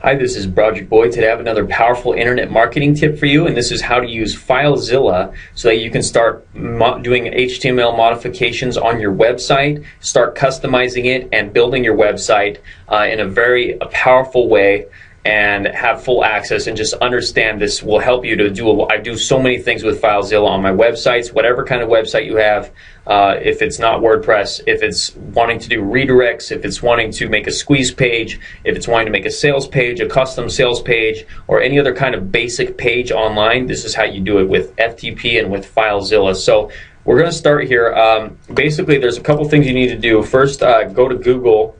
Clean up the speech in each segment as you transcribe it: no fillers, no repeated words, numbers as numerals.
Hi, this is Project Boy. Today I have another powerful internet marketing tip for you, and this is how to use Filezilla so that you can start doing HTML modifications on your website, start customizing it and building your website in a very powerful way, and have full access and just understand this will help you to do. I do so many things with Filezilla on my websites, whatever kind of website you have. If it's not WordPress, if it's wanting to do redirects, if it's wanting to make a squeeze page, if it's wanting to make a sales page, a custom sales page, or any other kind of basic page online, this is how you do it with FTP and with Filezilla. So we're going to start here. Basically, there's a couple things you need to do. First, go to Google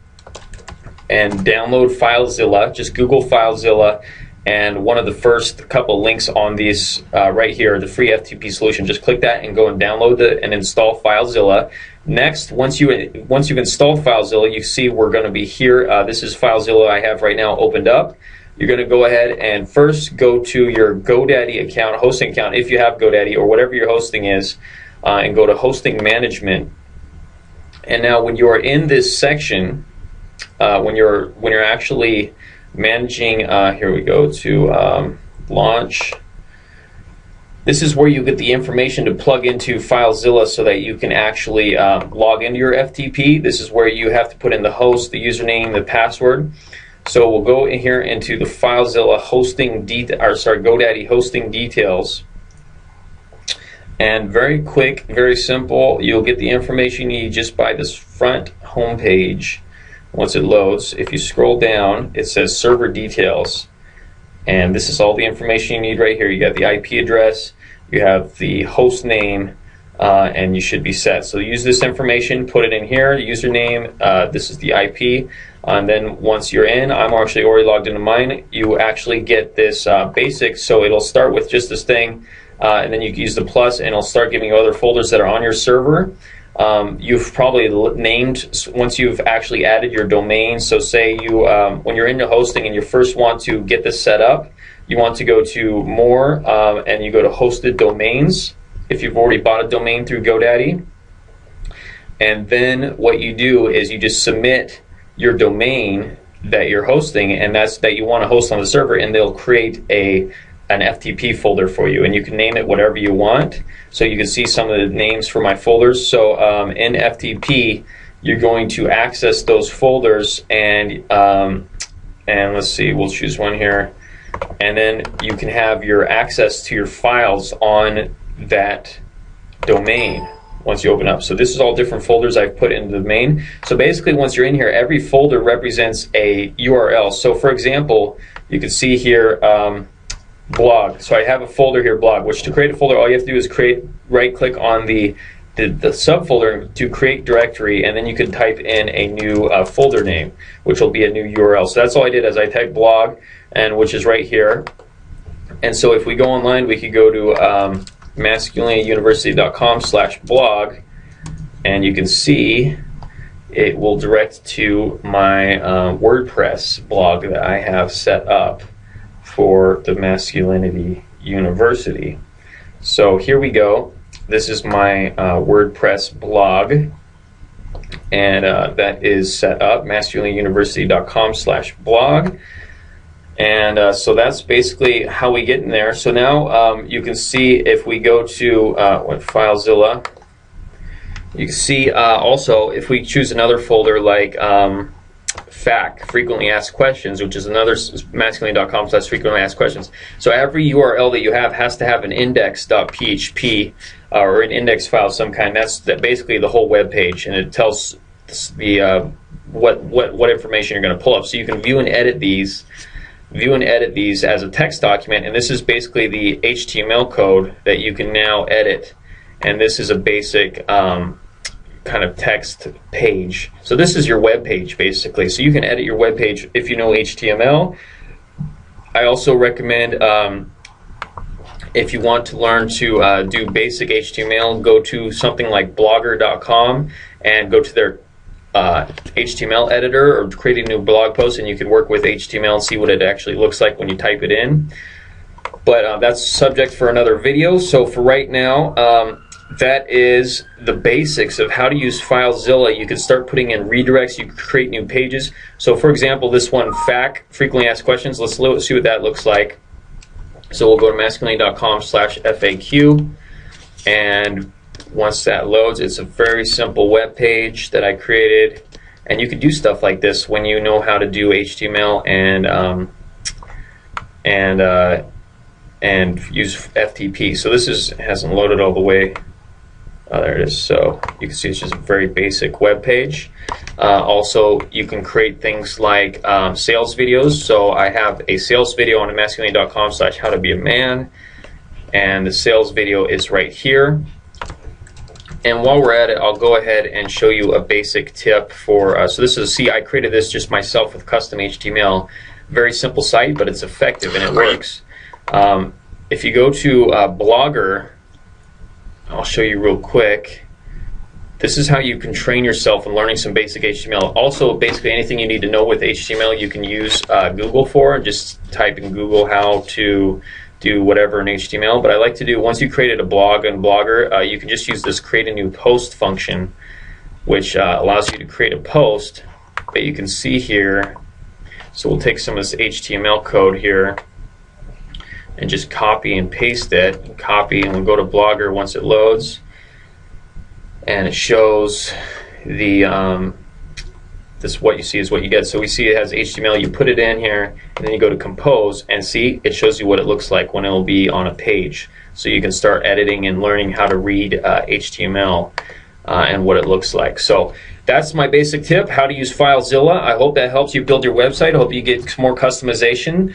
and download Filezilla. Just Google Filezilla, and one of the first couple links on these right here, the free FTP solution, just click that and go and download it and install Filezilla. Next, once you've installed Filezilla, you see we're going to be here. This is Filezilla I have right now opened up. You're going to go ahead and first go to your GoDaddy account, hosting account, if you have GoDaddy or whatever your hosting is, and go to Hosting Management. And now when you are in this section, when you're actually managing, here we go to launch. This is where you get the information to plug into Filezilla so that you can actually log into your FTP. This is where you have to put in the host, the username, the password. So we'll go in here into the Filezilla hosting GoDaddy hosting details. And very quick, very simple, you'll get the information you need just by this front home page. Once it loads, if you scroll down, it says server details, and this is all the information you need right here. You got the IP address, you have the host name, and you should be set. So use this information, put it in here, the username, this is the IP, and then once you're in, I'm actually already logged into mine, you actually get this basic, so it'll start with just this thing, and then you can use the plus, and it'll start giving you other folders that are on your server. You've probably named, once you've actually added your domain, so say you, when you're into hosting and you first want to get this set up, you want to go to more, and you go to hosted domains, if you've already bought a domain through GoDaddy. And then what you do is you just submit your domain that you're hosting, and that's that you want to host on the server, and they'll create an FTP folder for you, and you can name it whatever you want. So you can see some of the names for my folders. So in FTP, you're going to access those folders, and let's see, we'll choose one here, and then you can have your access to your files on that domain once you open up. So this is all different folders I've put in the domain. So basically, once you're in here, every folder represents a URL. So for example, you can see here blog. So I have a folder here, blog, which to create a folder, all you have to do is right click on the subfolder to create directory, and then you can type in a new folder name, which will be a new URL. So that's all I did, is I typed blog, and which is right here. And so if we go online, we could go to masculinityuniversity.com/blog, and you can see it will direct to my WordPress blog that I have set up for the Masculinity University. So here we go. This is my WordPress blog, and that is set up, masculinityuniversity.com/blog. And so that's basically how we get in there. So now you can see if we go to Filezilla, you can see also if we choose another folder like FAQ, frequently asked questions, which is another masculinity.com/frequently asked questions. So every URL that you have has to have an index.php or an index file of some kind. That's basically the whole web page, and it tells the what information you're going to pull up. So you can view and edit these as a text document, and this is basically the HTML code that you can now edit. And this is a basic kind of text page. So this is your web page basically. So you can edit your web page if you know HTML. I also recommend if you want to learn to do basic HTML, go to something like blogger.com and go to their HTML editor, or create a new blog post, and you can work with HTML and see what it actually looks like when you type it in. But that's subject for another video. So for right now, that is the basics of how to use Filezilla. You can start putting in redirects, you can create new pages. So for example, this one, FAQ, frequently asked questions, let's see what that looks like. So we'll go to masculinity.com/FAQ, and once that loads, it's a very simple web page that I created. And you can do stuff like this when you know how to do HTML and use FTP. So this hasn't loaded all the way. Oh, there it is. So you can see it's just a very basic web page. Also, you can create things like sales videos. So I have a sales video on masculinity.com/how-to-be-a-man, and the sales video is right here. And while we're at it, I'll go ahead and show you a basic tip for, so this is, I created this just myself with custom HTML. Very simple site, but it's effective and it works. If you go to Blogger, I'll show you real quick. This is how you can train yourself in learning some basic HTML. Also, basically anything you need to know with HTML, you can use Google for. Just type in Google how to do whatever in HTML. But I like to do, once you created a blog on Blogger, you can just use this create a new post function, which allows you to create a post. But you can see here, so we'll take some of this HTML code here and just copy and paste it, and copy, and we'll go to Blogger once it loads, and it shows the this, what you see is what you get. So we see it has HTML, you put it in here, and then you go to compose, and see, it shows you what it looks like when it will be on a page. So you can start editing and learning how to read HTML and what it looks like. So that's my basic tip, how to use Filezilla. I hope that helps you build your website. I hope you get some more customization.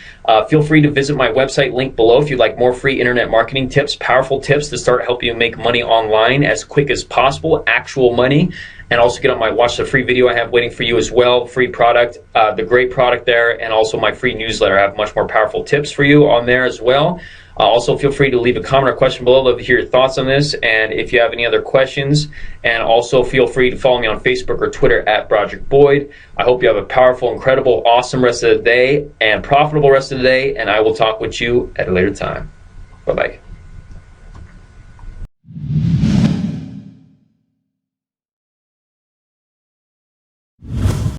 Feel free to visit my website, link below, if you'd like more free internet marketing tips, powerful tips to start helping you make money online as quick as possible, actual money. And also get on my watch the free video I have waiting for you as well, free product, the great product there, and also my free newsletter. I have much more powerful tips for you on there as well. Also, feel free to leave a comment or question below. I'd love to hear your thoughts on this, and if you have any other questions. And also feel free to follow me on Facebook or Twitter at Broderick Boyd. I hope you have a powerful, incredible, awesome rest of the day and profitable rest of the day, and I will talk with you at a later time. Bye-bye.